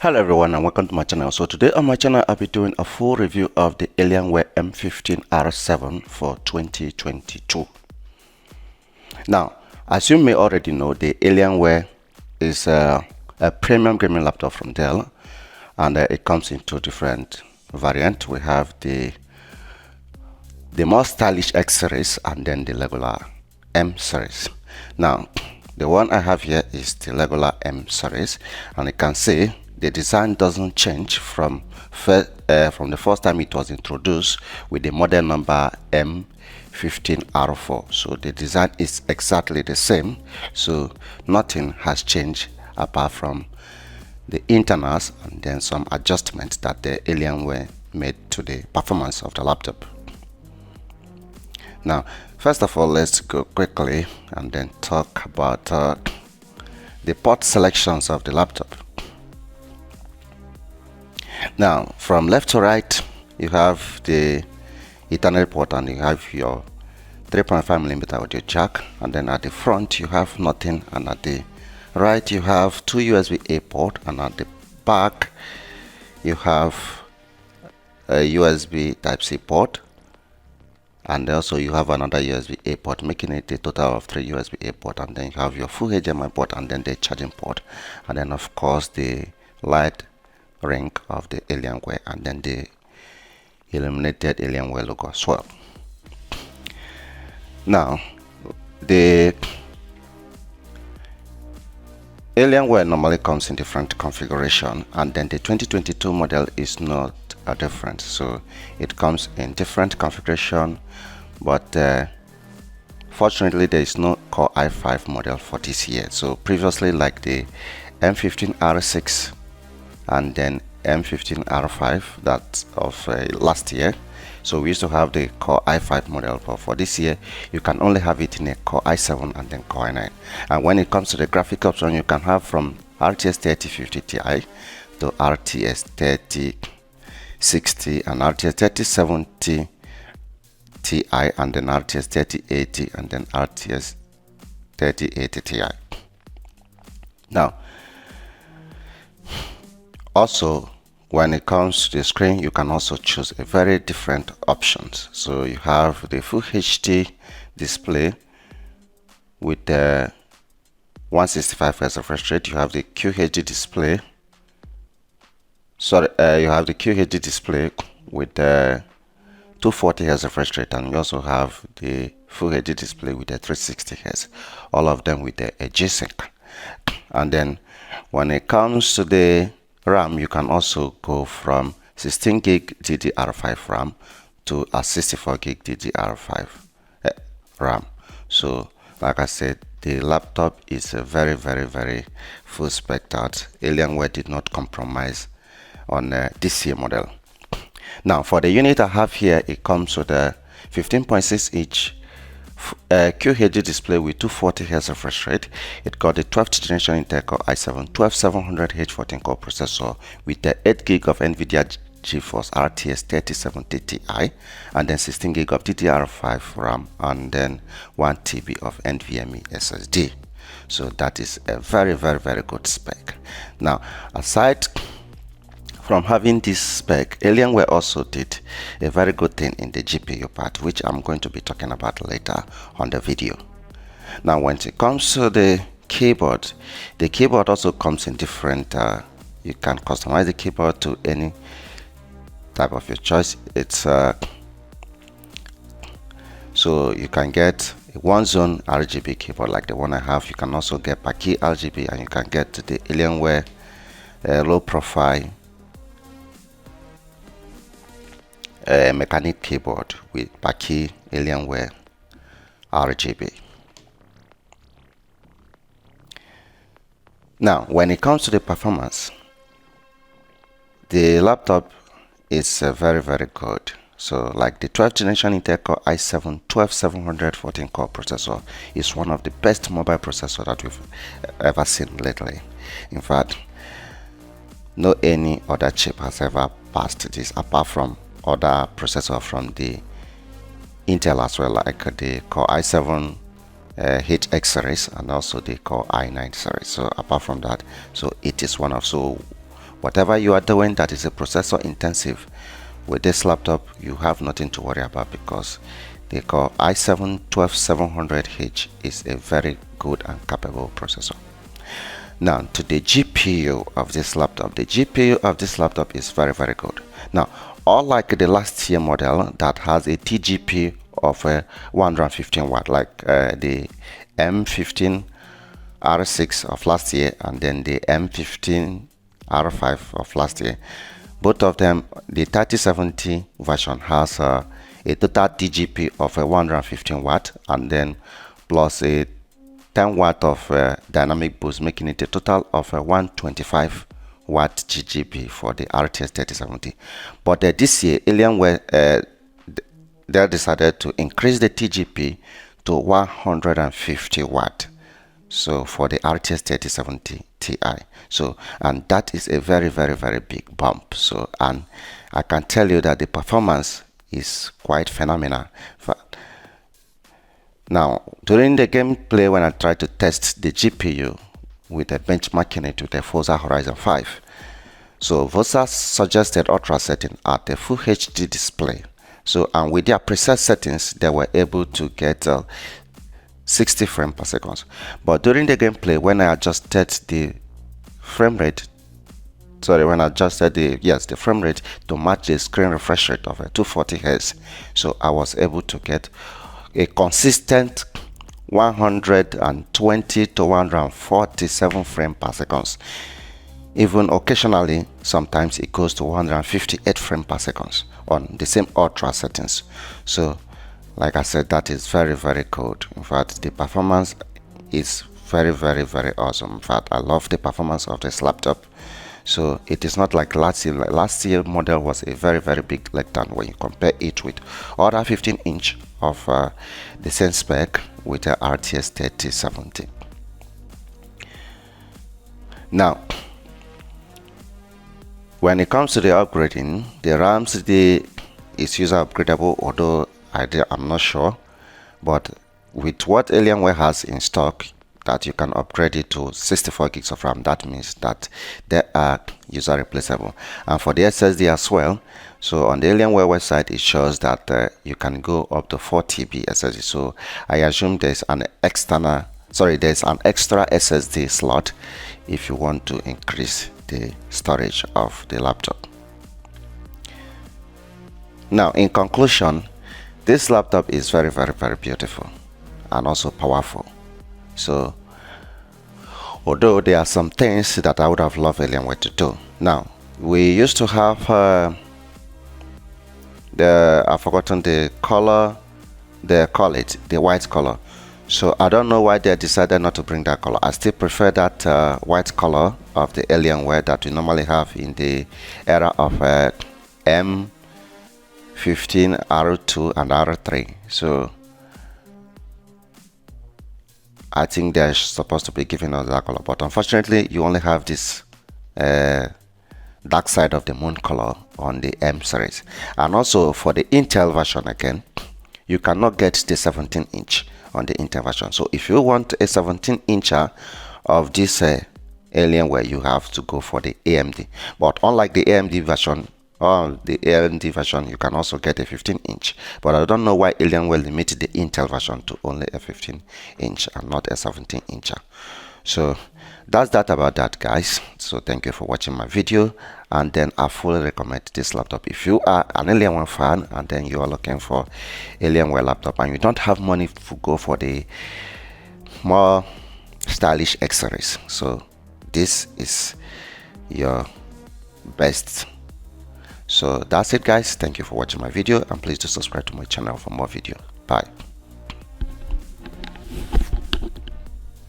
Hello everyone and welcome to my channel. So today on my channel I'll be doing a full review of the Alienware m15 R7 for 2022. Now, as you may already know, the Alienware is a premium gaming laptop from Dell, and it comes in two different variants. We have the more stylish X series and then the regular M series. Now, the one I have here is the regular M series, and you can see the design doesn't change from the first time it was introduced with the model number M15R4. So the design is exactly the same, so nothing has changed apart from the internals and then some adjustments that the Alienware made to the performance of the laptop. Now, first of all, let's go quickly and then talk about the port selections of the laptop. Now, from left to right, you have the Ethernet port and you have your 3.5mm audio jack, and then at the front you have nothing, and at the right you have two USB-A port, and at the back you have a USB Type-C port, and also you have another USB-A port, making it a total of 3 USB-A port, and then you have your full HDMI port and then the charging port, and then of course the light ring of the Alienware and then the illuminated Alienware logo as well. Now, the Alienware normally comes in different configuration, and then the 2022 model is not a different, so it comes in different configuration, but fortunately there is no Core i5 model for this year. So previously, like the M15R6 and then M15R5, that's of last year, so we used to have the Core i5 model, but for this year you can only have it in a Core i7 and then Core i9. And when it comes to the graphic option, you can have from RTX 3050 Ti to RTX 3060 and RTX 3070 Ti and then RTX 3080 and then RTX 3080 Ti. Now, also, when it comes to the screen, you can also choose a very different options. So you have the Full HD display with the 165 Hz refresh rate. You have the QHD display. You have the QHD display with the 240 Hz refresh rate, and you also have the Full HD display with the 360 Hz. All of them with the G-Sync. And then when it comes to the RAM, you can also go from 16 gig DDR5 RAM to a 64 gig DDR5 RAM. So like I said, the laptop is a very full spec that Alienware did not compromise on this year model. Now, for the unit I have here, it comes with a 15.6 inch QHD display with 240 Hz refresh rate. It got the 12th generation Intel Core i7 12700H14 core processor with the 8 gig of NVIDIA GeForce RTX 3070 Ti, and then 16 gig of DDR5 RAM, and then 1 TB of NVMe SSD. So that is a very good spec. Now, aside from having this spec, Alienware also did a very good thing in the GPU part, which I'm going to be talking about later on the video. Now, when it comes to the keyboard also comes in different, you can customize the keyboard to any type of your choice. It's so you can get a one zone RGB keyboard like the one I have. You can also get Paki RGB, and you can get the Alienware low profile mechanic keyboard with Paki Alienware RGB. Now, when it comes to the performance, the laptop is very good. So like the 12th generation Intel Core i7 12714 core processor is one of the best mobile processors that we've ever seen lately. In fact, no any other chip has ever passed this apart from other processor from the Intel as well, like the Core i7 HX series and also the Core i9 series. So apart from that, so it is one of, so whatever you are doing that is a processor intensive, with this laptop you have nothing to worry about, because the Core i7-12700H is a very good and capable processor. Now to the GPU of this laptop. The GPU of this laptop is very good. Now, unlike the last year model that has a TGP of 115 watt, like the M15 R6 of last year and then the M15 R5 of last year, both of them, the 3070 version has a total TGP of 115 watt and then plus a 10 watt of dynamic boost, making it a total of 125 watt GGP for the RTX 3070. But this year, Alienware they decided to increase the TGP to 150 watt. So for the RTX 3070 Ti, so, and that is a very big bump. So, and I can tell you that the performance is quite phenomenal. Now, during the gameplay, when I tried to test the GPU with a benchmarking it with the Forza Horizon 5, so Forza suggested ultra setting at the full HD display. So, and with their preset settings, they were able to get 60 frames per second. But during the gameplay, when I adjusted the frame rate, when I adjusted the frame rate to match the screen refresh rate of 240 Hz, so I was able to get a consistent 120 to 147 frames per second. Even occasionally, sometimes it goes to 158 frames per second on the same ultra settings. So, like I said, that is very good. In fact, the performance is very awesome. In fact, I love the performance of this laptop. So it is not like last year. Last year model was a very big letdown when you compare it with other 15-inch of the same spec with the RTX 3070. Now, when it comes to the upgrading, the RAMs is user upgradable, although I'm not sure, but with what Alienware has in stock, that you can upgrade it to 64 gigs of RAM. That means that they are user replaceable. And for the SSD as well, so on the Alienware website it shows that you can go up to 4 TB SSD. So I assume there's an extra SSD slot if you want to increase the storage of the laptop. Now, in conclusion, this laptop is very beautiful and also powerful. So, although there are some things that I would have loved Alienware to do. Now, we used to have I've forgotten the color, they call it the white color. So I don't know why they decided not to bring that color. I still prefer that white color of the Alienware that we normally have in the era of M15, R2 and R3. So I think they're supposed to be giving us that color, but unfortunately you only have this dark side of the moon color on the M series. And also for the Intel version, again, you cannot get the 17-inch on the Intel version. So if you want a 17-incher of this Alienware, you have to go for the AMD. But unlike the AMD version, you can also get a 15-inch. But I don't know why Alienware limited the Intel version to only a 15-inch and not a 17-incher. So that's that about that, guys. So thank you for watching my video, and then I fully recommend this laptop if you are an Alienware fan and then you are looking for Alienware laptop and you don't have money to go for the more stylish accessories. So this is your best. So that's it, guys. Thank you for watching my video, and please do subscribe to my channel for more video. Bye.